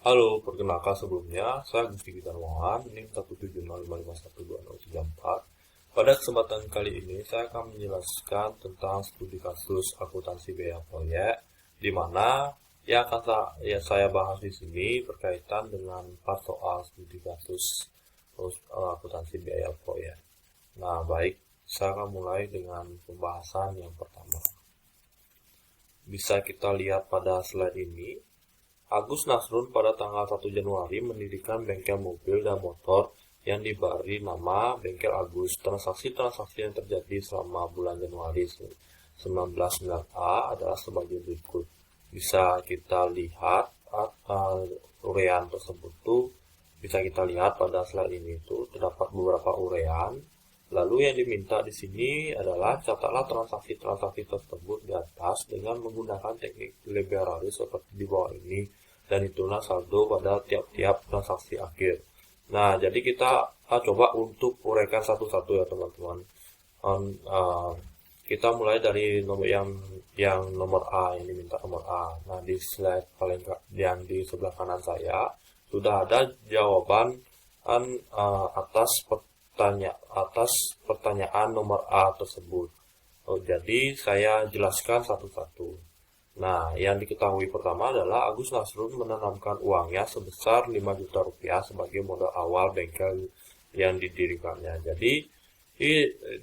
Halo, perkenalkan sebelumnya, saya Gusti Gitarwan, NIM 17055512034. Pada kesempatan kali ini, saya akan menjelaskan tentang studi kasus akuntansi biaya proyek, di mana yang akan saya bahas di sini berkaitan dengan 4 soal studi kasus akuntansi biaya proyek. Nah, baik, saya akan mulai dengan pembahasan yang pertama. Bisa kita lihat pada slide ini. Agus Nasrun pada tanggal 1 Januari mendirikan bengkel mobil dan motor yang diberi nama Bengkel Agus. Transaksi-transaksi yang terjadi selama bulan Januari 1999A adalah sebagai berikut. Bisa kita lihat urean tersebut tuh bisa kita lihat pada slide ini itu terdapat beberapa urean. Lalu yang diminta di sini adalah catatlah transaksi-transaksi tersebut di atas dengan menggunakan teknik liberalis seperti di bawah ini, dan itulah saldo pada tiap-tiap transaksi akhir. Nah, jadi kita coba untuk uraikan satu-satu ya teman-teman. Kita mulai dari nomor yang nomor A, yang diminta nomor A. Nah, di slide paling yang di sebelah kanan saya sudah ada jawaban atas pertanyaan nomor A tersebut. Jadi saya jelaskan satu-satu. Nah, yang diketahui pertama adalah Agus Nasrun menanamkan uangnya sebesar 5 juta rupiah sebagai modal awal bengkel yang didirikannya. Jadi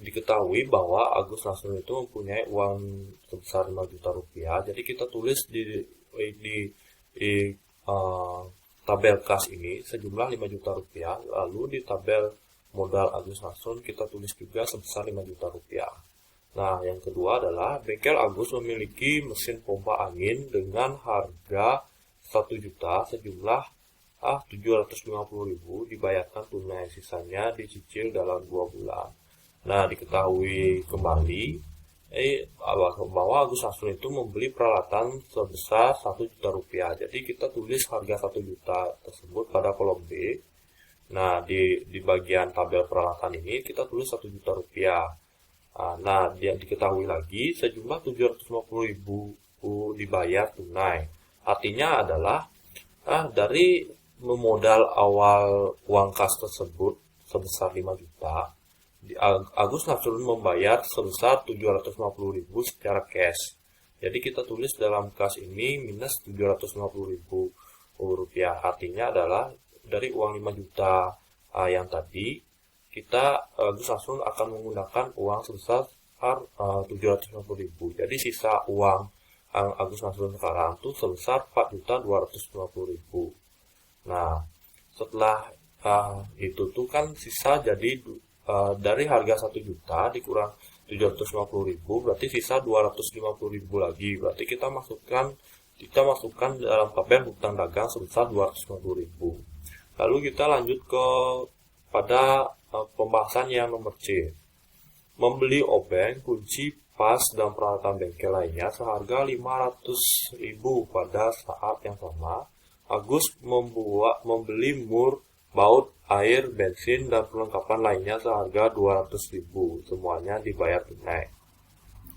diketahui bahwa Agus Nasrun itu mempunyai uang sebesar 5 juta rupiah. Jadi kita tulis di tabel kas ini sejumlah 5 juta rupiah. Lalu di tabel modal Agus Nasrun kita tulis juga sebesar 5 juta rupiah. Nah, yang kedua adalah bengkel Agus memiliki mesin pompa angin dengan harga 1 juta sejumlah 750.000 dibayarkan tunai, sisanya dicicil dalam 2 bulan. Nah, diketahui kembali bahwa Agus Nasrun itu membeli peralatan sebesar 1 juta rupiah. Jadi kita tulis harga 1 juta tersebut pada kolom B. Nah, di bagian tabel peralatan ini kita tulis 1 juta rupiah. Nah, yang diketahui lagi sejumlah 750.000 dibayar tunai. Artinya adalah dari memodal awal uang kas tersebut sebesar 5 juta, Agus Nasrun membayar sebesar 750.000 secara cash. Jadi kita tulis dalam kas ini minus 750.000 rupiah. Artinya adalah dari uang 5 juta yang tadi, Agus Nasrun akan menggunakan uang sebesar 750.000. Jadi sisa uang Agus Nasrun sekarang itu sebesar 4.250.000. Nah, setelah itu tuh kan sisa jadi dari harga 1 juta dikurang 750.000 berarti sisa 250.000 lagi. Berarti kita masukkan dalam tabel hutang dagang sebesar 250.000. Lalu kita lanjut pada pembahasan yang nomor C. Membeli obeng, kunci, pas, dan peralatan bengkel lainnya seharga 500.000. Pada saat yang sama, Agus membeli mur, baut, air, bensin, dan perlengkapan lainnya seharga 200.000. Semuanya dibayar tunai.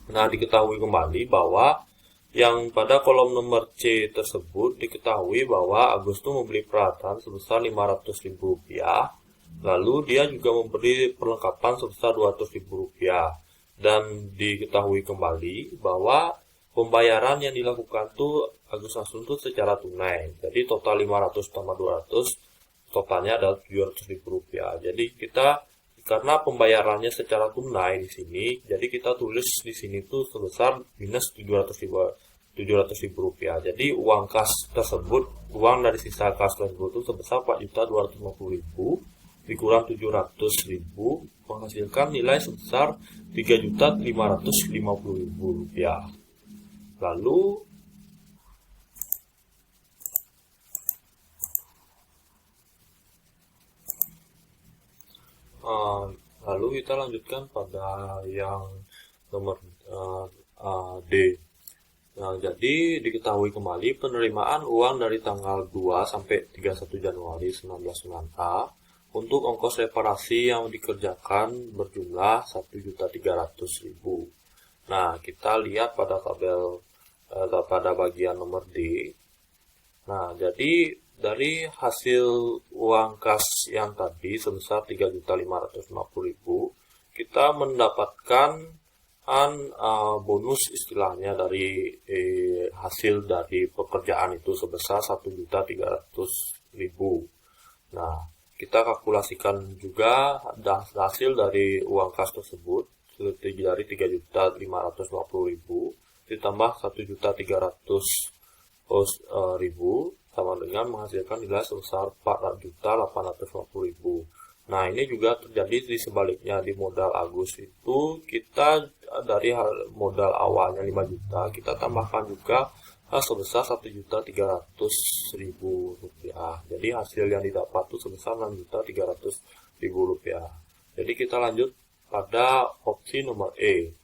Nah, diketahui kembali bahwa yang pada kolom nomor C tersebut diketahui bahwa Agus itu membeli peralatan sebesar 500.000 rupiah. Lalu dia juga memberi perlengkapan sebesar 200.000 rupiah. Dan diketahui kembali bahwa pembayaran yang dilakukan itu Agus Nasrun itu secara tunai. Jadi total 500 tambah 200 totalnya adalah 700.000 rupiah. Jadi karena pembayarannya secara tunai di sini, jadi kita tulis di sini tuh sebesar minus 700.000 rupiah. Jadi uang kas tersebut, uang dari sisa kas tersebut itu sebesar 4.250.000 dikurang 700.000 menghasilkan nilai sebesar 3.550.000 rupiah. Lalu kita lanjutkan pada yang nomor D. Nah, jadi diketahui kembali penerimaan uang dari tanggal 2 sampai 31 Januari 1999A untuk ongkos reparasi yang dikerjakan berjumlah 1.300.000. Nah, kita lihat pada tabel pada bagian nomor D. Nah, jadi dari hasil uang kas yang tadi sebesar 3.550.000, kita mendapatkan bonus istilahnya dari hasil dari pekerjaan itu sebesar 1.300.000. Nah, kita kalkulasikan juga hasil dari uang kas tersebut dari 3.550.000 ditambah 1.300.000 sama dengan menghasilkan nilai sebesar 4.850.000. Nah, ini juga terjadi di sebaliknya. Di modal Agus itu kita dari modal awalnya 5 juta, kita tambahkan juga sebesar 1.300.000 rupiah. Jadi hasil yang didapat itu sebesar 6.300.000 rupiah. Jadi kita lanjut pada opsi nomor E.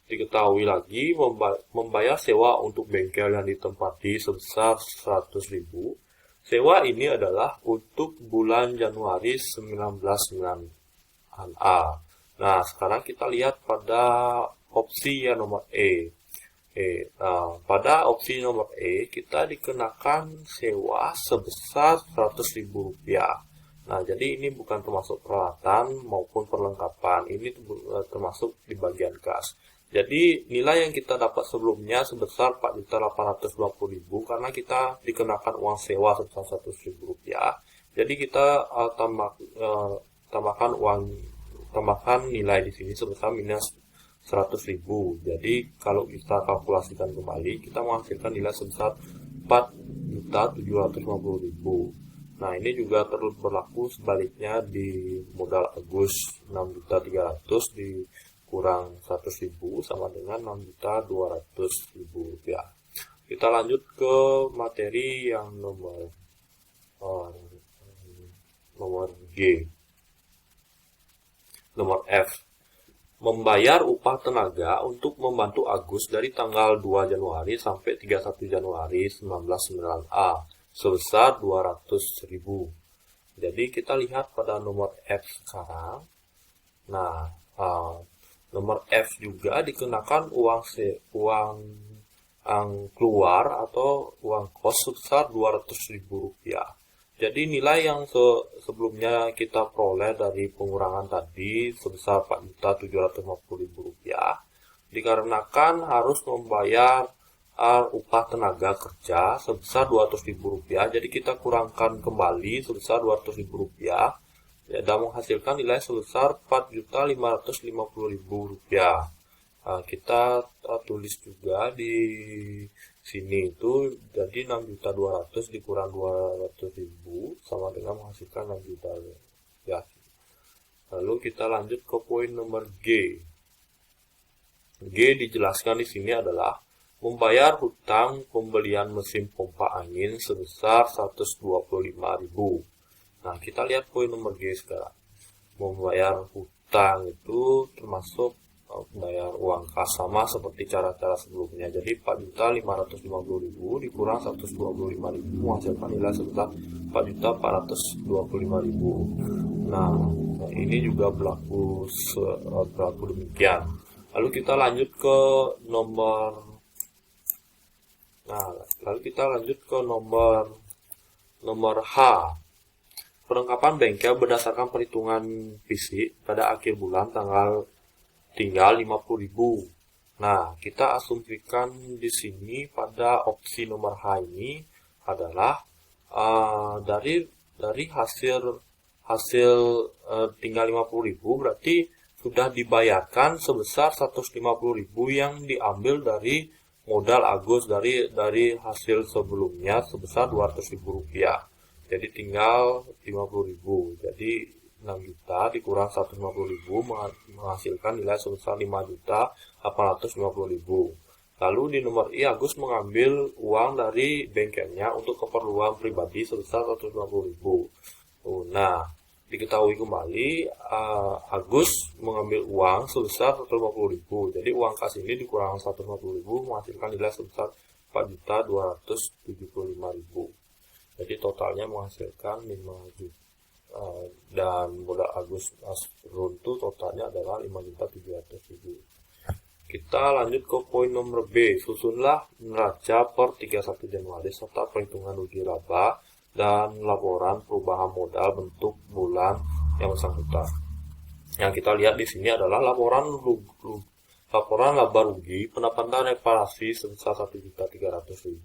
Diketahui lagi membayar sewa untuk bengkel yang ditempati sebesar 100.000. Sewa ini adalah untuk bulan Januari 1996A. Nah, sekarang kita lihat pada opsi yang nomor E. Pada opsi nomor E, kita dikenakan sewa sebesar 100.000 rupiah. Nah, jadi ini bukan termasuk peralatan maupun perlengkapan. Ini termasuk di bagian kas. Jadi nilai yang kita dapat sebelumnya sebesar 4.850.000 karena kita dikenakan uang sewa sebesar 100.000 rupiah. Jadi kita tambahkan nilai di sini sebesar minus 100.000. Jadi kalau kita kalkulasikan kembali, kita menghasilkan nilai sebesar 4.750.000. Nah, ini juga terus berlaku sebaliknya di modal Agus 6.300.000 dikurang 100.000 sama dengan 6.200.000 rupiah. Kita lanjut ke materi yang nomor G. Nomor F. Membayar upah tenaga untuk membantu Agus dari tanggal 2 Januari sampai 31 Januari 1996A sebesar 200.000. Jadi kita lihat pada nomor F sekarang. Nah, nomor F juga dikenakan uang keluar atau uang kos sebesar 200.000 rupiah. Jadi nilai yang sebelumnya kita peroleh dari pengurangan tadi sebesar 4.750.000 rupiah dikarenakan harus membayar upah tenaga kerja sebesar 200.000 rupiah. Jadi kita kurangkan kembali sebesar 200.000 rupiah dan menghasilkan nilai sebesar 4.550.000 rupiah. Kita tulis juga di sini itu jadi 6.200.000 dikurang 200.000 sama dengan menghasilkan 6 juta ya. Lalu kita lanjut ke poin nomor G. G dijelaskan di sini adalah membayar hutang pembelian mesin pompa angin sebesar 125.000. Nah, kita lihat poin nomor G sekarang. Membayar hutang itu termasuk bayar uang kas sama seperti cara-cara sebelumnya. Jadi 4.550.000 dikurang 125.000 menghasilkan nilai sebesar 4.425.000. Nah, ini juga berlaku demikian. Lalu kita lanjut ke nomor H. Perlengkapan bengkel berdasarkan perhitungan fisik pada akhir bulan tinggal 50.000. Nah, kita asumsikan di sini pada opsi nomor H ini adalah dari hasil tinggal 50.000 berarti sudah dibayarkan sebesar 150.000 yang diambil dari modal Agus dari hasil sebelumnya sebesar 200.000 rupiah. Jadi tinggal 50.000. Jadi 6 juta dikurang 150.000 menghasilkan nilai sebesar 5.850.000. Lalu di nomor I, Agus mengambil uang dari bengkelnya untuk keperluan pribadi sebesar 150.000. Nah, diketahui kembali Agus mengambil uang sebesar 150.000. Jadi uang kas ini dikurang 150.000 menghasilkan nilai sebesar 4.275.000. Jadi totalnya menghasilkan 5 juta. Dan modal Agus runtuh totalnya adalah 5.700.000. Kita lanjut ke poin nomor B. Susunlah neraca per 31 Januari serta perhitungan rugi laba dan laporan perubahan modal bentuk bulan yang bersangkutan. Yang kita lihat di sini adalah laporan laba rugi pendapatan reparasi sebesar 1.300.000,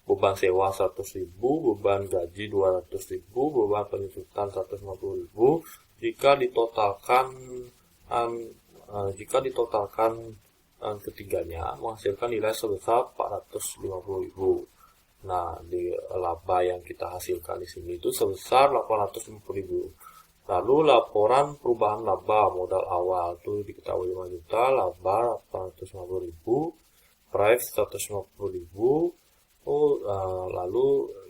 beban sewa 100.000, beban gaji 200.000, beban penyusutan 150.000. Jika ditotalkan ketiganya menghasilkan nilai sebesar 450.000. Nah, di laba yang kita hasilkan di sini itu sebesar 850.000. Lalu laporan perubahan laba modal awal itu diketahui 5 juta, laba 850.000, price 150.000. Lalu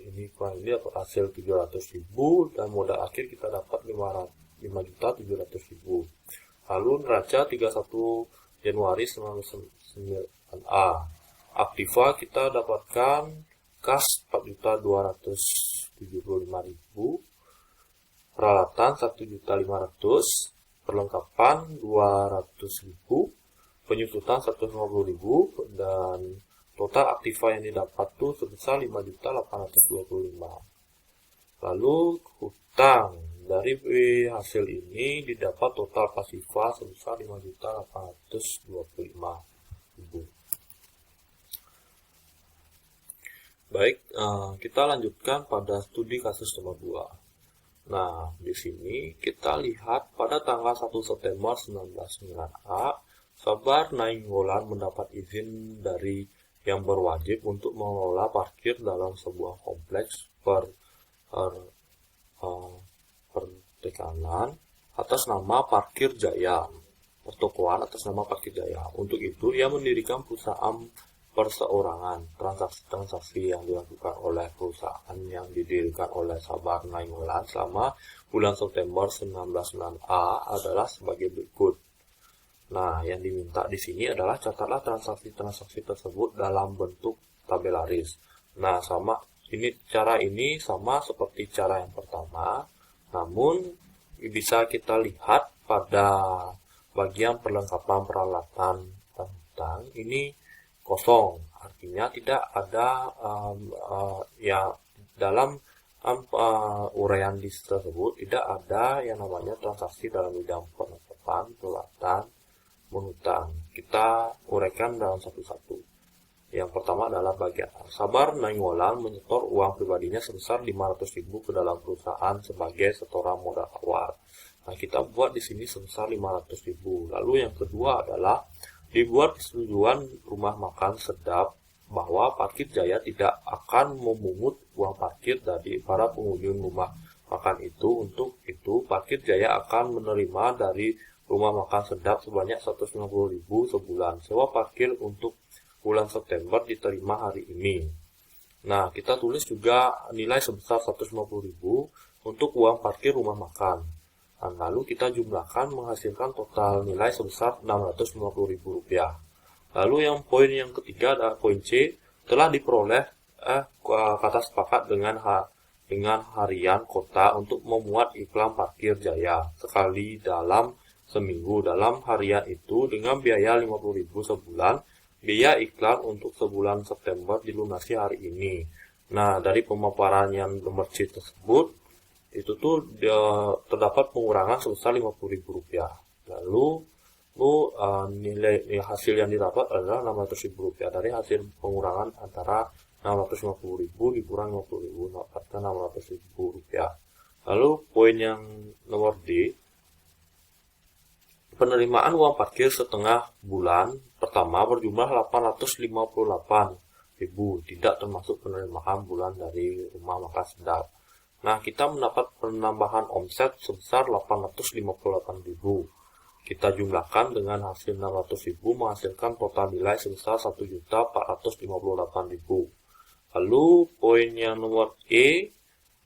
ini kurang ini dapat hasil 700.000 dan modal akhir kita dapat 5.700.000. Lalu neraca 31 Januari 99A. Aktiva kita dapatkan kas 4.275.000, peralatan 1.500.000, perlengkapan 200.000, penyusutan 150.000, dan total aktiva yang didapat tuh sebesar 5.825. Lalu hutang dari hasil ini didapat total pasifa sebesar 5.825.000. Baik, kita lanjutkan pada studi kasus nomor 2. Nah, di sini kita lihat pada tanggal 1 September 1999A, Sabar Nainggolan mendapat izin dari yang berwajib untuk mengelola parkir dalam sebuah kompleks pertekanan atas nama Parkir Jaya, pertokoan atas nama Parkir Jaya. Untuk itu, ia mendirikan perusahaan perseorangan. Transaksi yang dilakukan oleh perusahaan yang didirikan oleh Sabar Nainggolan selama bulan September 1999A adalah sebagai berikut. Nah, yang diminta di sini adalah catatlah transaksi-transaksi tersebut dalam bentuk tabelaris. Nah, cara ini sama seperti cara yang pertama, namun bisa kita lihat pada bagian perlengkapan peralatan dan hutang ini kosong, artinya tidak ada dalam uraian list tersebut tidak ada yang namanya transaksi dalam bidang perlengkapan peralatan menghutang. Kita uraikan dalam satu-satu. Yang pertama adalah bagian Sabar Nainggolan menyetor uang pribadinya sebesar 500.000 ke dalam perusahaan sebagai setoran modal awal. Nah, kita buat di sini sebesar 500.000. Lalu yang kedua adalah dibuat persetujuan rumah makan sedap bahwa Parkir Jaya tidak akan memungut uang parkir dari para pengunjung rumah makan itu. Untuk itu, Parkir Jaya akan menerima dari rumah makan sedap sebanyak 150.000 sebulan. Sewa parkir untuk bulan September diterima hari ini. Nah, kita tulis juga nilai sebesar 150.000 untuk uang parkir rumah makan. Dan lalu kita jumlahkan menghasilkan total nilai sebesar Rp650.000. Lalu yang poin yang ketiga adalah poin C, telah diperoleh kata sepakat dengan harian kota untuk memuat iklan Parkir Jaya sekali dalam seminggu. Dalam harian itu dengan biaya 50.000 sebulan. Biaya iklan untuk sebulan September dilunasi hari ini. Nah, dari pemaparan yang nomor C tersebut itu tuh terdapat pengurangan sebesar Rp50.000. Lalu nilai hasil yang didapat adalah Rp600.000 dari hasil pengurangan antara Rp650.000 dikurang Rp50.000, dapatkan Rp600.000. Lalu poin yang nomor D, penerimaan uang parkir setengah bulan pertama berjumlah Rp858.000, tidak termasuk penerimaan bulan dari rumah makan sedap. Nah, kita mendapat penambahan omset sebesar Rp858.000. Kita jumlahkan dengan hasil Rp600.000 menghasilkan total nilai sebesar Rp1.458.000. Lalu poin yang nomor E,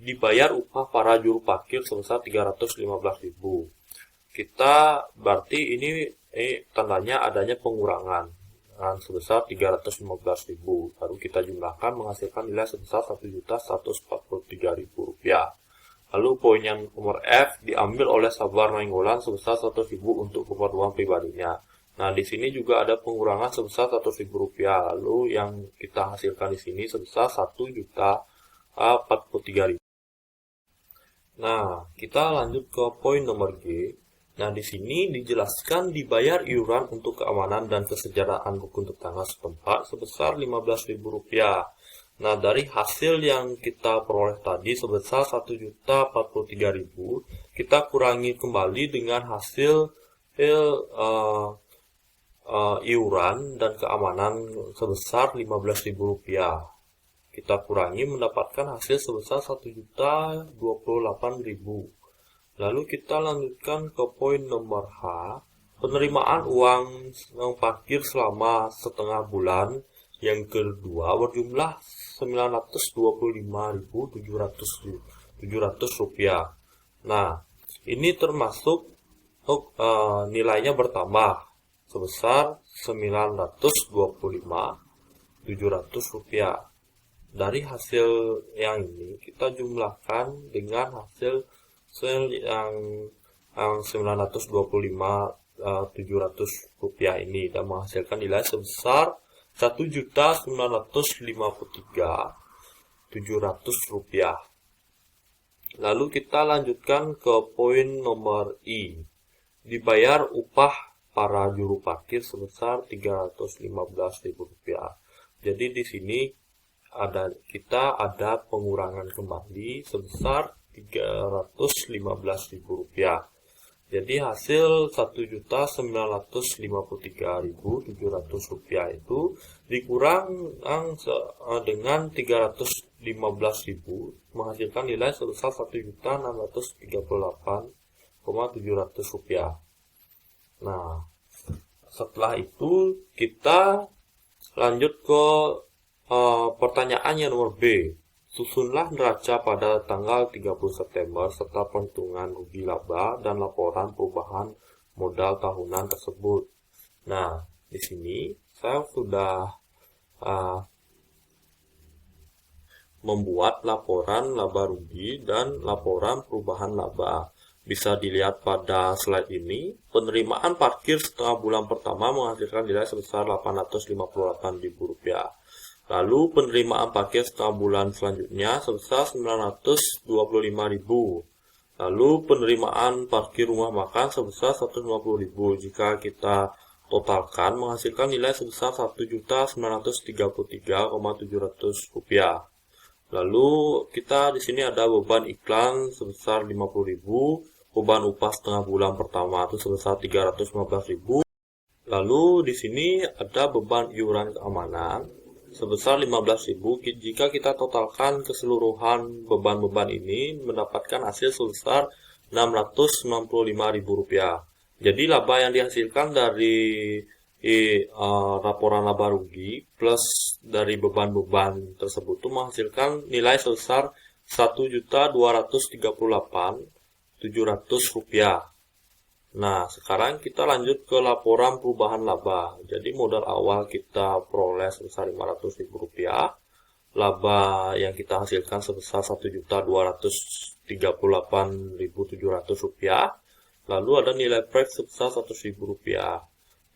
dibayar upah para juru parkir sebesar Rp315.000. Kita berarti ini tandanya adanya pengurangan sebesar Rp315.000. Lalu kita jumlahkan menghasilkan nilai sebesar Rp1.143.000. Lalu poin yang nomor F, diambil oleh Sabar Nainggolan sebesar Rp100.000 untuk keperluan pribadinya. Nah, di sini juga ada pengurangan sebesar Rp100.000. Lalu yang kita hasilkan di sini sebesar 43.000. Nah, kita lanjut ke poin nomor G. Nah, di sini dijelaskan dibayar iuran untuk keamanan dan kesejahteraan rukun tetangga setempat sebesar Rp15.000. Nah, dari hasil yang kita peroleh tadi sebesar Rp1.043.000, kita kurangi kembali dengan hasil iuran dan keamanan sebesar Rp15.000. Kita kurangi mendapatkan hasil sebesar Rp1.028.000. Lalu kita lanjutkan ke poin nomor H, penerimaan uang parkir selama setengah bulan yang kedua berjumlah Rp925.700. Nah, ini termasuk nilainya bertambah sebesar Rp925.700. Dari hasil yang ini kita jumlahkan dengan hasil yang Rp925.700 ini dan menghasilkan nilai sebesar Rp1.953.700. Lalu kita lanjutkan ke poin nomor I. Dibayar upah para juru parkir sebesar Rp315.000. Jadi di sini kita ada pengurangan kembali sebesar Rp315.000. Jadi hasil Rp1.953.700 itu dikurang dengan Rp315.000 menghasilkan nilai sebesar Rp1.638.700. Nah, setelah itu kita lanjut ke pertanyaan yang nomor B. Susunlah neraca pada tanggal 30 September serta perhitungan rugi laba dan laporan perubahan modal tahunan tersebut. Nah, di sini saya sudah membuat laporan laba rugi dan laporan perubahan laba. Bisa dilihat pada slide ini, penerimaan parkir setengah bulan pertama menghasilkan nilai sebesar Rp858.000. Lalu penerimaan parkir setengah bulan selanjutnya sebesar Rp925.000. Lalu penerimaan parkir rumah makan sebesar Rp150.000. Jika kita totalkan menghasilkan nilai sebesar Rp1.933.700. Lalu kita di sini ada beban iklan sebesar Rp50.000, beban upah setengah bulan pertama itu sebesar Rp315.000. Lalu di sini ada beban iuran keamanan sebesar Rp15.000. Jika kita totalkan keseluruhan beban-beban ini mendapatkan hasil sebesar Rp695.000. Jadi laba yang dihasilkan dari laporan laba rugi plus dari beban-beban tersebut itu menghasilkan nilai sebesar Rp1.238.700. Nah, sekarang kita lanjut ke laporan perubahan laba. Jadi modal awal kita peroleh sebesar Rp500.000. Laba yang kita hasilkan sebesar Rp1.238.700. Lalu ada nilai proyek sebesar Rp100.000.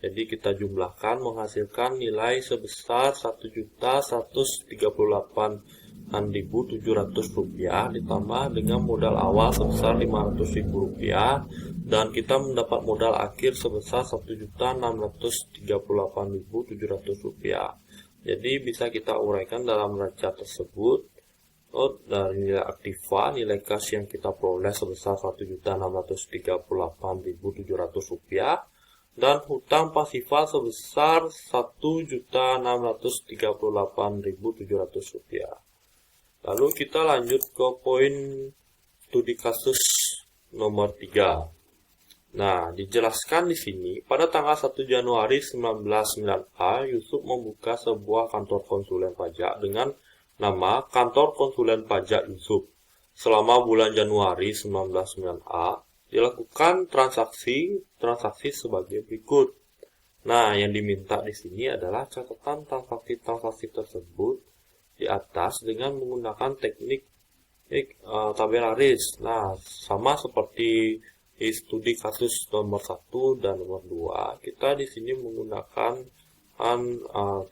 Jadi kita jumlahkan menghasilkan nilai sebesar Rp1.138.700 ditambah dengan modal awal sebesar Rp500.000 dan kita mendapat modal akhir sebesar Rp1.638.700. Jadi bisa kita uraikan dalam neraca tersebut. Dari nilai aktiva, nilai kas yang kita peroleh sebesar Rp1.638.700 dan hutang pasifa sebesar Rp1.638.700. Lalu kita lanjut ke poin studi kasus nomor 3. Nah, dijelaskan di sini, pada tanggal 1 Januari 1999A, Yusuf membuka sebuah kantor konsulen pajak dengan nama Kantor Konsulen Pajak Yusuf. Selama bulan Januari 1999A, dilakukan transaksi sebagai berikut. Nah, yang diminta di sini adalah catatan transaksi tersebut di atas dengan menggunakan teknik tabularis. Nah, sama seperti di studi kasus nomor 1 dan nomor 2, kita di sini menggunakan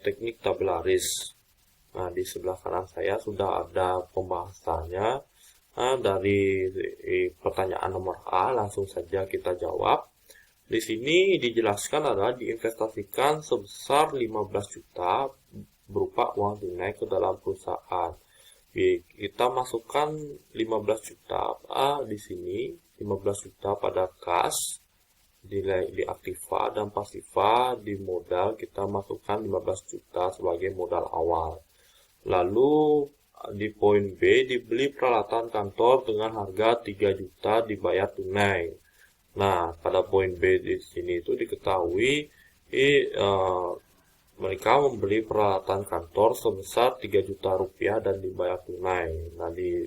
teknik tabularis. Nah, di sebelah kanan saya sudah ada pembahasannya. Nah, dari pertanyaan nomor A, langsung saja kita jawab. Di sini dijelaskan adalah diinvestasikan sebesar 15 juta berupa uang tunai ke dalam perusahaan. Kita masukkan 15 juta di sini, 15 juta pada kas, di aktiva dan pasiva. Di modal kita masukkan 15 juta sebagai modal awal. Lalu di poin B, dibeli peralatan kantor dengan harga 3 juta dibayar tunai. Nah, pada poin B di sini itu diketahui mereka membeli peralatan kantor sebesar 3 juta rupiah dan dibayar tunai. Nah, di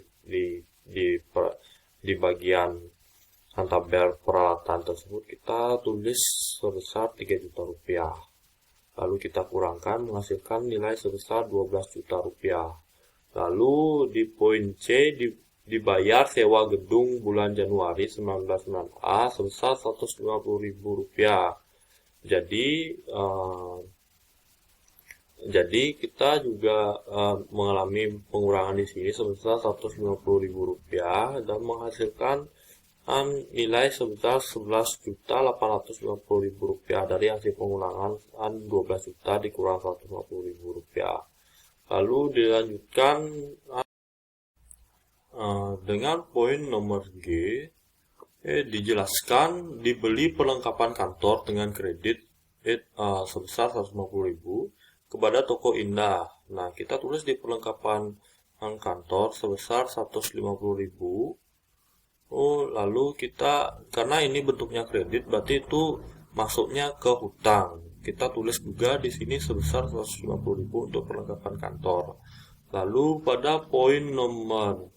bagian tabel peralatan tersebut kita tulis sebesar 3 juta rupiah. Lalu kita kurangkan menghasilkan nilai sebesar 12 juta rupiah. Lalu di poin C dibayar sewa gedung bulan Januari 1996A sebesar Rp150.000. Jadi kita juga mengalami pengurangan di sini sebesar Rp150.000 dan menghasilkan nilai sebesar Rp11.850.000 dari hasil pengurangan 12 juta dikurang Rp150.000. Lalu dilanjutkan dengan poin nomor G, dijelaskan dibeli perlengkapan kantor dengan kredit sebesar Rp150.000 kepada toko Indah. Nah, kita tulis di perlengkapan kantor sebesar Rp150.000. Lalu kita, karena ini bentuknya kredit, berarti itu masuknya ke hutang. Kita tulis juga di sini sebesar Rp150.000 untuk perlengkapan kantor. Lalu pada poin nomor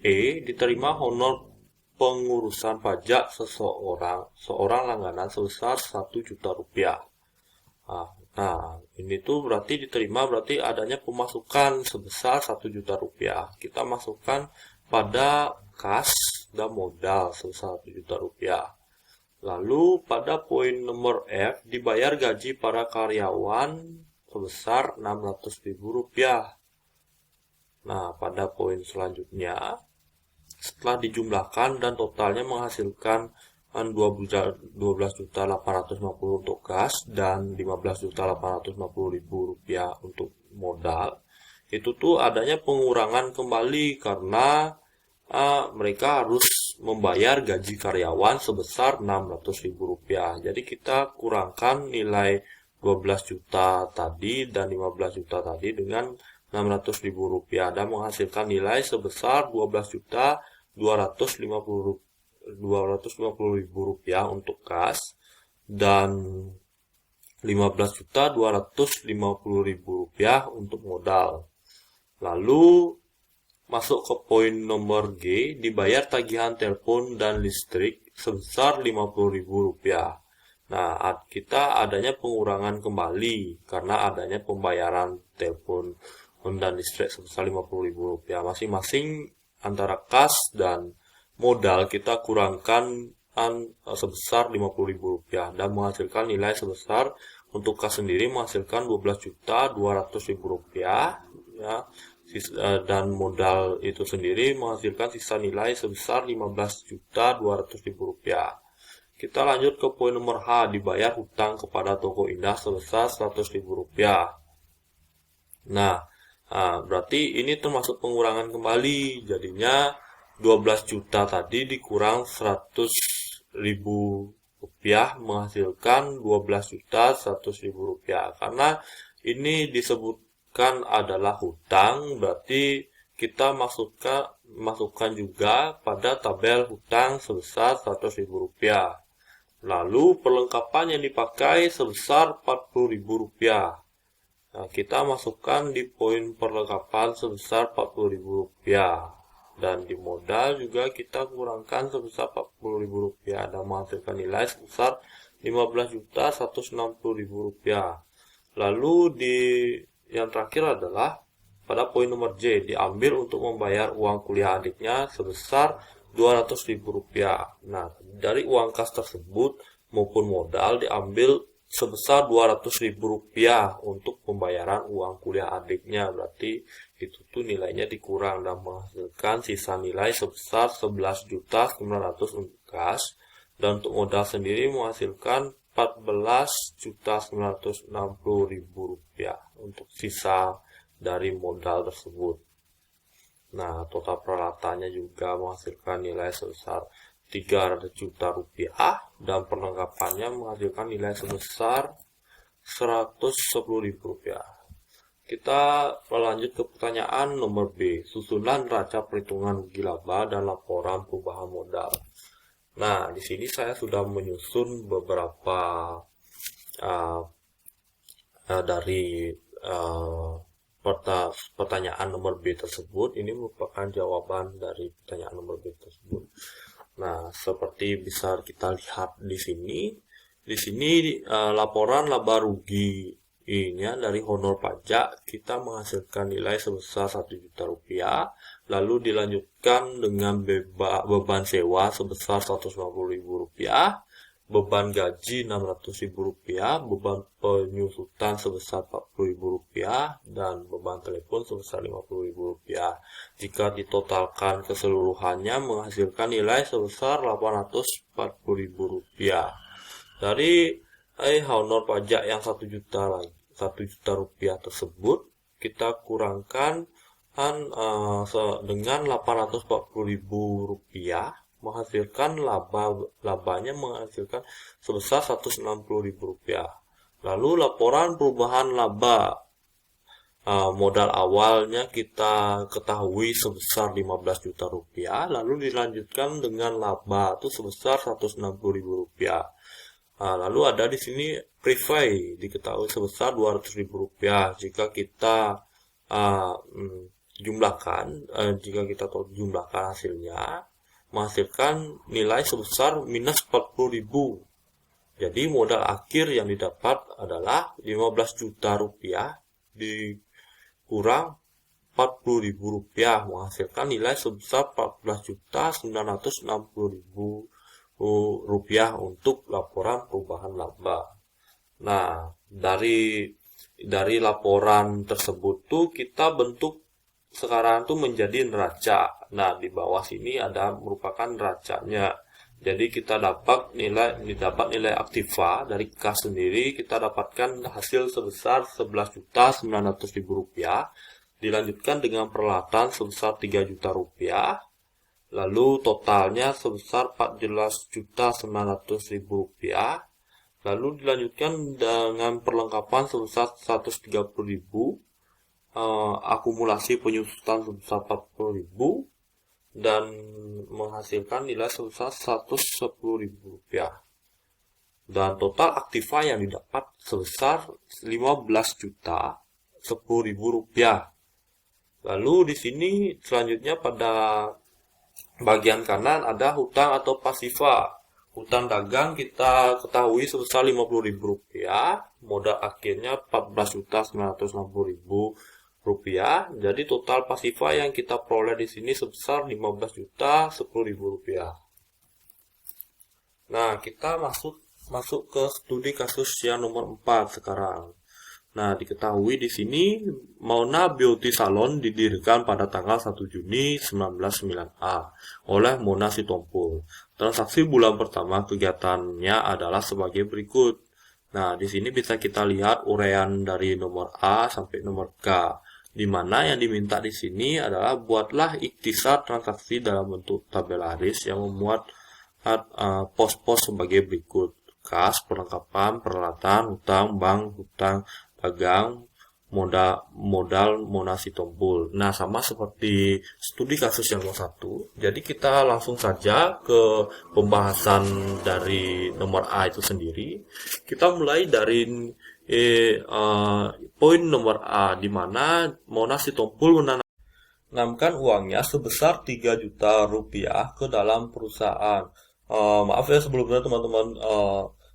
E, diterima honor pengurusan pajak seorang langganan sebesar Rp1 juta. Nah, ini tuh berarti diterima, berarti adanya pemasukan sebesar Rp1 juta. Kita masukkan pada kas dan modal sebesar Rp1 juta. Lalu pada poin nomor F, dibayar gaji para karyawan sebesar Rp600.000. Nah, pada poin selanjutnya, setelah dijumlahkan dan totalnya menghasilkan Rp12.850.000 untuk kas dan Rp15.850.000 untuk modal. Itu tuh adanya pengurangan kembali karena mereka harus membayar gaji karyawan sebesar Rp600.000. Jadi kita kurangkan nilai 12 juta tadi dan 15 juta tadi dengan Rp600.000 dan menghasilkan nilai sebesar Rp12.250.000 untuk kas dan Rp15.250.000 untuk modal. Lalu masuk ke poin nomor G, dibayar tagihan telepon dan listrik sebesar Rp50.000. Nah, kita adanya pengurangan kembali karena adanya pembayaran telepon dan listrik sebesar Rp50.000. Masing-masing antara kas dan modal kita kurangkan sebesar Rp50.000 dan menghasilkan nilai sebesar untuk kas sendiri menghasilkan Rp12.200.000 ya. Dan modal itu sendiri menghasilkan sisa nilai sebesar Rp15.200.000. Kita lanjut ke poin nomor H, dibayar hutang kepada toko Indah sebesar Rp100.000. Nah, berarti ini termasuk pengurangan kembali, jadinya 12 juta tadi dikurang Rp100.000 menghasilkan Rp12.100.000. Karena ini disebutkan adalah hutang, berarti kita masukkan juga pada tabel hutang sebesar Rp100.000. Lalu perlengkapan yang dipakai sebesar Rp40.000. Nah, kita masukkan di poin perlengkapan sebesar Rp40.000 dan di modal juga kita kurangkan sebesar Rp40.000 dan menghasilkan nilai sebesar Rp15.160.000. Lalu yang terakhir adalah pada poin nomor J, diambil untuk membayar uang kuliah adiknya sebesar Rp200.000. Nah, dari uang kas tersebut maupun modal diambil sebesar Rp200.000 untuk pembayaran uang kuliah adiknya. Berarti itu tuh nilainya dikurang dan menghasilkan sisa nilai sebesar 11.900.000 untuk kas, dan untuk modal sendiri menghasilkan Rp14.960.000 untuk sisa dari modal tersebut. Nah, total peralatannya juga menghasilkan nilai sebesar Rp300 juta dan perlengkapannya menghasilkan nilai sebesar Rp110.000. Kita melanjut ke pertanyaan nomor B, susunan neraca perhitungan rugi laba dan laporan perubahan modal. Nah, di sini saya sudah menyusun beberapa dari pertanyaan nomor B tersebut. Ini merupakan jawaban dari pertanyaan nomor B tersebut. Nah, seperti bisa kita lihat di sini. Di sini laporan laba rugi ini dari honor pajak kita menghasilkan nilai sebesar Rp1 juta, lalu dilanjutkan dengan beban sewa sebesar Rp150.000, beban gaji Rp600.000, beban penyusutan sebesar Rp40.000, dan beban telepon sebesar Rp50.000. Jika ditotalkan keseluruhannya menghasilkan nilai sebesar Rp840.000. Dari honor pajak yang Rp1 juta tersebut kita kurangkan dengan Rp840.000 menghasilkan labanya menghasilkan sebesar Rp160.000. Lalu laporan perubahan laba, modal awalnya kita ketahui sebesar Rp15 juta, lalu dilanjutkan dengan laba itu sebesar Rp160.000. Lalu ada di sini prefay diketahui sebesar Rp200.000. Jika kita jumlahkan hasilnya menghasilkan nilai sebesar minus Rp40.000. Jadi modal akhir yang didapat adalah Rp15 juta dikurang Rp40.000 menghasilkan nilai sebesar Rp14.960.000 untuk laporan perubahan laba. Nah, dari laporan tersebut tuh kita bentuk sekarang tuh menjadi neraca. Nah, di bawah sini ada merupakan neracanya. Jadi kita dapat nilai aktiva dari kas sendiri, kita dapatkan hasil sebesar Rp11.900.000, dilanjutkan dengan peralatan sebesar Rp3 juta, lalu totalnya sebesar Rp14.900.000, lalu dilanjutkan dengan perlengkapan sebesar Rp130.000, akumulasi penyusutan sebesar Rp40.000, dan menghasilkan nilai sebesar Rp110.000. Dan total aktiva yang didapat sebesar Rp15.010.000. Lalu di sini selanjutnya pada bagian kanan ada hutang atau pasiva. Hutang dagang kita ketahui sebesar Rp50.000, modal akhirnya Rp14.960.000. Jadi total pasiva yang kita peroleh di sini sebesar Rp15.010.000. Nah, kita masuk ke studi kasus yang nomor 4 sekarang. Nah, diketahui di sini Mona Beauty Salon didirikan pada tanggal 1 Juni 1999 oleh Mona Sitompul. Transaksi bulan pertama kegiatannya adalah sebagai berikut. Nah, di sini bisa kita lihat uraian dari nomor A sampai nomor K, di mana yang diminta di sini adalah buatlah ikhtisar transaksi dalam bentuk tabel laris yang memuat pos-pos sebagai berikut: kas, perlengkapan, peralatan, hutang, bank, hutang dagang, modal Mona Sitompul. Nah, sama seperti studi kasus yang nomor 1. Jadi kita langsung saja ke pembahasan dari nomor A itu sendiri. Kita mulai dari poin nomor A, di mana Mona Sitompul menanamkan uangnya sebesar Rp3 juta ke dalam perusahaan. Maaf ya sebelumnya teman-teman,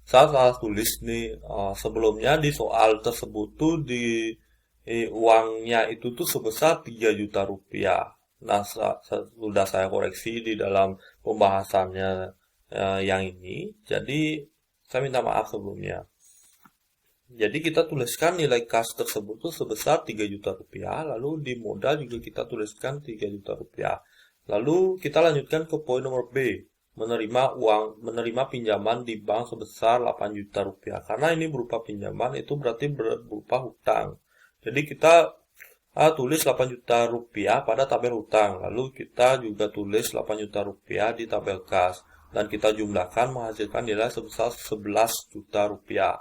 saya salah tulis nih. Sebelumnya di soal tersebut tuh di uangnya itu tuh sebesar Rp3 juta. Nah, sudah saya koreksi di dalam pembahasannya yang ini. Jadi saya minta maaf sebelumnya. Jadi kita tuliskan nilai kas tersebut tuh sebesar 3 juta rupiah, lalu di modal juga kita tuliskan 3 juta rupiah. Lalu kita lanjutkan ke poin nomor B, menerima pinjaman di bank sebesar 8 juta rupiah. Karena ini berupa pinjaman, itu berarti berupa hutang. Jadi kita tulis 8 juta rupiah pada tabel hutang, lalu kita juga tulis 8 juta rupiah di tabel kas, dan kita jumlahkan menghasilkan nilai sebesar 11 juta rupiah.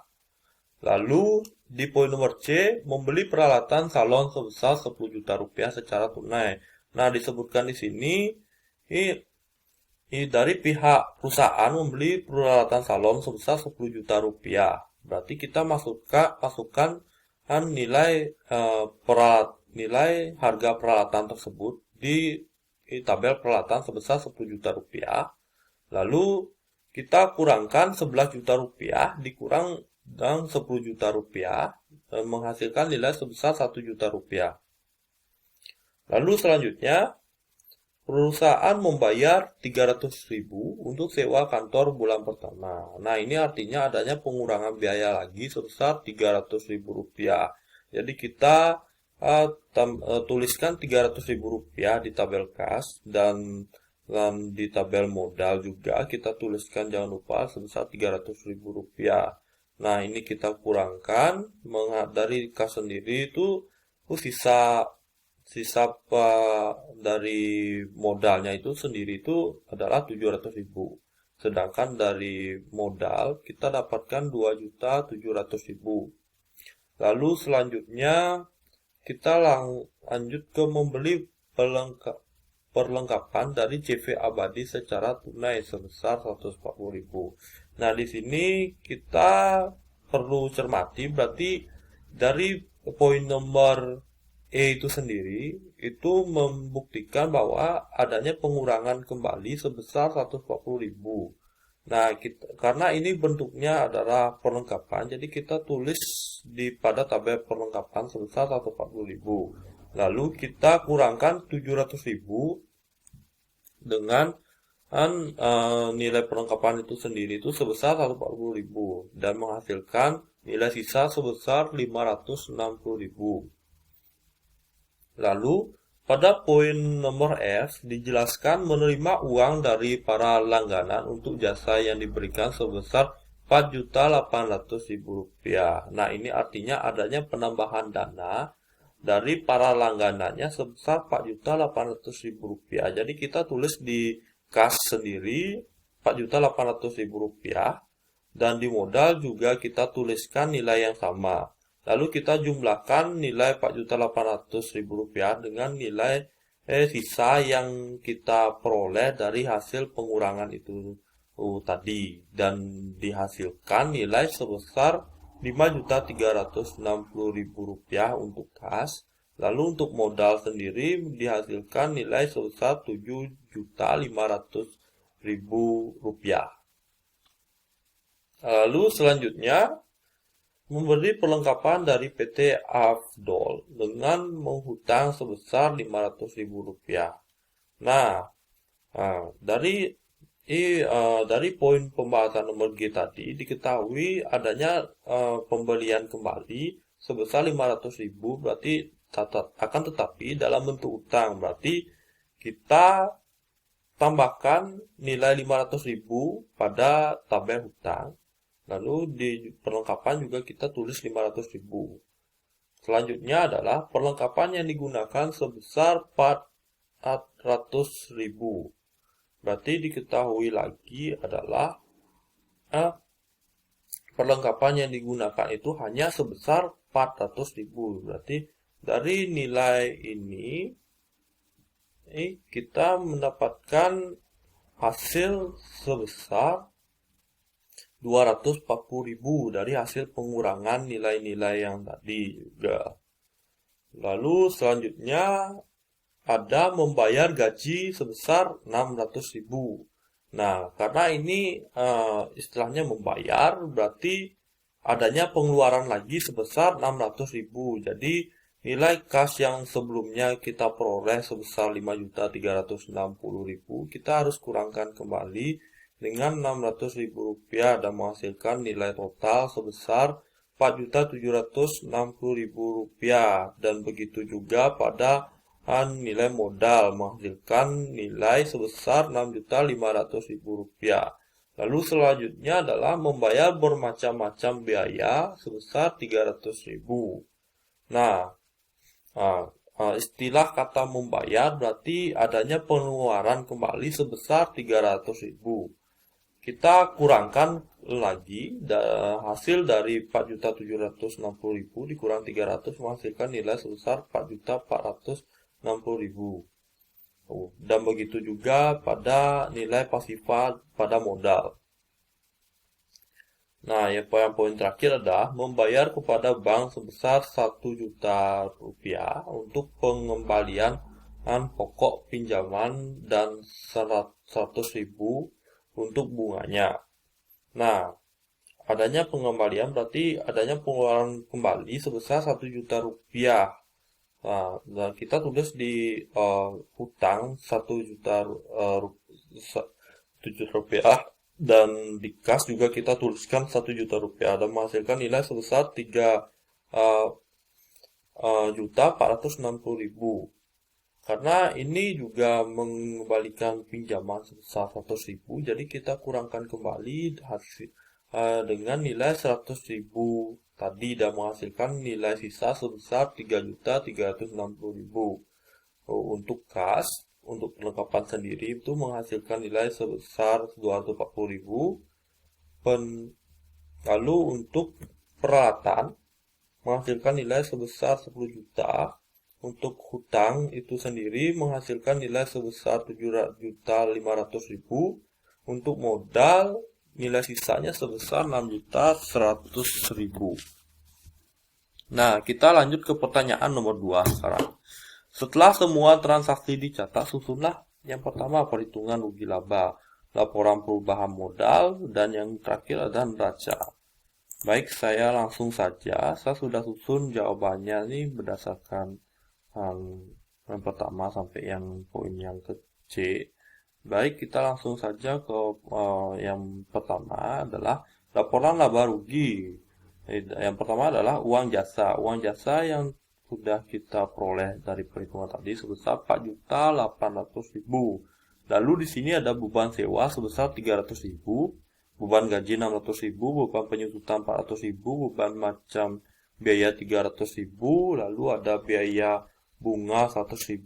Lalu di poin nomor C, membeli peralatan salon sebesar 10 juta rupiah secara tunai. Nah, disebutkan di sini dari pihak perusahaan membeli peralatan salon sebesar 10 juta rupiah. Berarti kita masukkan nilai nilai harga peralatan tersebut di tabel peralatan sebesar 10 juta rupiah. Lalu kita kurangkan 11 juta rupiah dikurang dan 10 juta rupiah menghasilkan nilai sebesar 1 juta rupiah. Lalu selanjutnya perusahaan membayar 300.000 untuk sewa kantor bulan pertama. Nah, ini artinya adanya pengurangan biaya lagi sebesar 300.000 rupiah. Jadi kita tuliskan 300.000 rupiah di tabel kas, dan di tabel modal juga kita tuliskan jangan lupa sebesar 300.000 rupiah. Nah, ini kita kurangkan dari kas sendiri itu sisa dari modalnya itu sendiri itu adalah 700.000. Sedangkan dari modal kita dapatkan 2.700.000. Lalu selanjutnya kita lanjut ke membeli perlengkapan dari CV Abadi secara tunai sebesar 140.000. Nah, di sini kita perlu cermati, berarti dari poin nomor E itu sendiri itu membuktikan bahwa adanya pengurangan kembali sebesar 140.000. Nah, karena ini bentuknya adalah perlengkapan, jadi kita tulis pada tabel perlengkapan sebesar 140.000. Lalu kita kurangkan 700.000 dengan nilai perlengkapan itu sendiri itu sebesar 140.000 dan menghasilkan nilai sisa sebesar 560.000. Lalu pada poin nomor F dijelaskan menerima uang dari para langganan untuk jasa yang diberikan sebesar 4.800.000 rupiah. Nah, ini artinya adanya penambahan dana dari para langganannya sebesar 4.800.000 rupiah. Jadi kita tulis di kas sendiri 4.800.000 rupiah, dan di modal juga kita tuliskan nilai yang sama. Lalu kita jumlahkan nilai 4.800.000 rupiah dengan nilai sisa yang kita peroleh dari hasil pengurangan itu tadi, dan dihasilkan nilai sebesar 5.360.000 rupiah untuk kas. Lalu untuk modal sendiri dihasilkan nilai sebesar 7.500.000 rupiah. Lalu selanjutnya memberi perlengkapan dari PT Afdol dengan menghutang sebesar 500.000 rupiah. Nah, dari poin pembahasan nomor G tadi diketahui adanya pembelian kembali sebesar 500.000, berarti akan tetapi dalam bentuk utang, berarti kita tambahkan nilai 500.000 pada tabel hutang. Lalu di perlengkapan juga kita tulis 500.000. Selanjutnya adalah perlengkapan yang digunakan sebesar 400.000. Berarti diketahui lagi adalah perlengkapan yang digunakan itu hanya sebesar 400.000. Berarti dari nilai ini kita mendapatkan hasil sebesar 240.000 dari hasil pengurangan nilai-nilai yang tadi juga. Lalu selanjutnya ada membayar gaji sebesar 600.000. Nah, karena ini istilahnya membayar, berarti adanya pengeluaran lagi sebesar 600.000. Jadi nilai kas yang sebelumnya kita peroleh sebesar 5.360.000, kita harus kurangkan kembali dengan 600.000 rupiah dan menghasilkan nilai total sebesar Rp4.760.000 dan begitu juga pada nilai modal menghasilkan nilai sebesar Rp6.500.000. Lalu selanjutnya adalah membayar bermacam-macam biaya sebesar Rp300.000. Nah, istilah kata membayar berarti adanya pengeluaran kembali sebesar Rp300.000. Kita kurangkan lagi hasil dari Rp4.760.000 dikurang 300 menghasilkan nilai sebesar Rp4.460.000. Dan begitu juga pada nilai pasifa pada modal. Nah, yang poin terakhir adalah membayar kepada bank sebesar Rp1 juta untuk pengembalian pokok pinjaman dan Rp100.000 untuk bunganya. Nah, adanya pengembalian berarti adanya pengeluaran kembali sebesar Rp1 juta. Nah, dan kita tulis di hutang Rp1 juta dan di kas juga kita tuliskan Rp1 juta dan menghasilkan nilai sebesar Rp3.460.000. Karena ini juga mengembalikan pinjaman sebesar Rp100.000, jadi kita kurangkan kembali hasil dengan nilai Rp100.000 tadi dan menghasilkan nilai sisa sebesar Rp3.360.000. Untuk kas, untuk perlengkapan sendiri itu menghasilkan nilai sebesar Rp240.000. Lalu untuk peralatan menghasilkan nilai sebesar Rp10 juta. Untuk hutang itu sendiri menghasilkan nilai sebesar Rp7.500.000. Untuk modal nilai sisanya sebesar Rp6.100.000. Nah, kita lanjut ke pertanyaan nomor 2 sekarang. Setelah semua transaksi dicatat, susunlah yang pertama perhitungan rugi laba, laporan perubahan modal, dan yang terakhir adalah neraca. Baik, saya langsung saja. Saya sudah susun jawabannya ini berdasarkan yang pertama sampai yang poin yang ke C. Baik, kita langsung saja ke yang pertama adalah laporan laba rugi. Yang pertama adalah uang jasa. Uang jasa yang sudah kita peroleh dari perhitungan tadi sebesar Rp4.800.000. Lalu di sini ada beban sewa sebesar Rp300.000, beban gaji Rp600.000, beban penyusutan Rp400.000, beban macam biaya Rp300.000, lalu ada biaya bunga Rp100.000,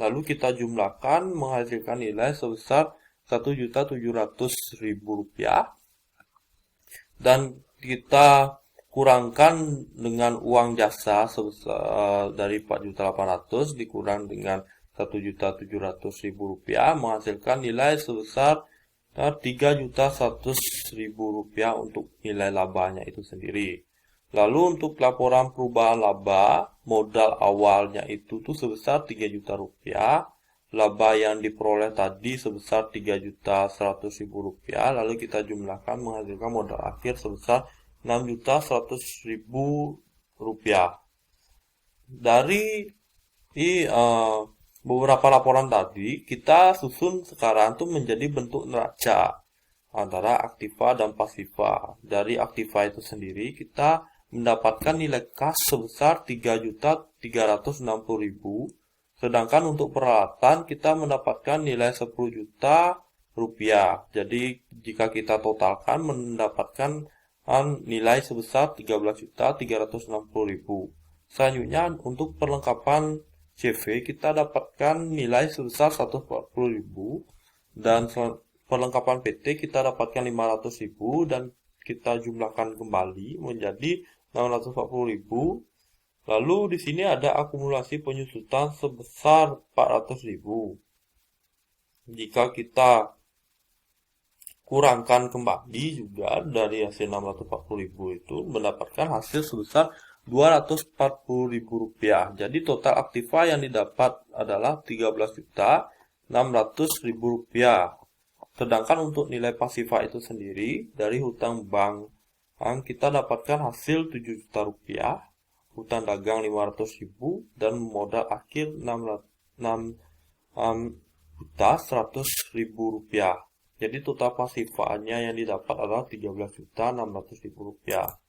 lalu kita jumlahkan menghasilkan nilai sebesar Rp1.700.000 dan kita kurangkan dengan uang jasa sebesar dari Rp4.800.000 dikurang dengan Rp1.700.000 menghasilkan nilai sebesar Rp3.100.000 untuk nilai labanya itu sendiri. Lalu untuk laporan perubahan laba, modal awalnya itu tuh sebesar Rp3 juta. Laba yang diperoleh tadi sebesar Rp3.100.000. Lalu kita jumlahkan menghasilkan modal akhir sebesar Rp6.100.000. Dari beberapa laporan tadi, kita susun sekarang tuh menjadi bentuk neraca antara aktiva dan pasifa. Dari aktiva itu sendiri kita mendapatkan nilai kas sebesar Rp3.360.000. Sedangkan untuk peralatan kita mendapatkan nilai Rp10 juta. Jadi jika kita totalkan mendapatkan nilai sebesar Rp13.360.000. Selanjutnya untuk perlengkapan CV kita dapatkan nilai sebesar Rp140.000 dan perlengkapan PT kita dapatkan Rp500.000 dan kita jumlahkan kembali menjadi Rp640.000. Lalu di sini ada akumulasi penyusutan sebesar Rp400.000. Jika kita kurangkan kembali juga dari hasil Rp640.000 itu mendapatkan hasil sebesar Rp240.000. Jadi total aktiva yang didapat adalah Rp13.600.000. Sedangkan untuk nilai pasifa itu sendiri dari hutang bank kita dapatkan hasil Rp7 juta, hutang dagang Rp500.000 dan modal akhir Rp6.100.000. Jadi total pasifanya yang didapat adalah Rp13.600.000.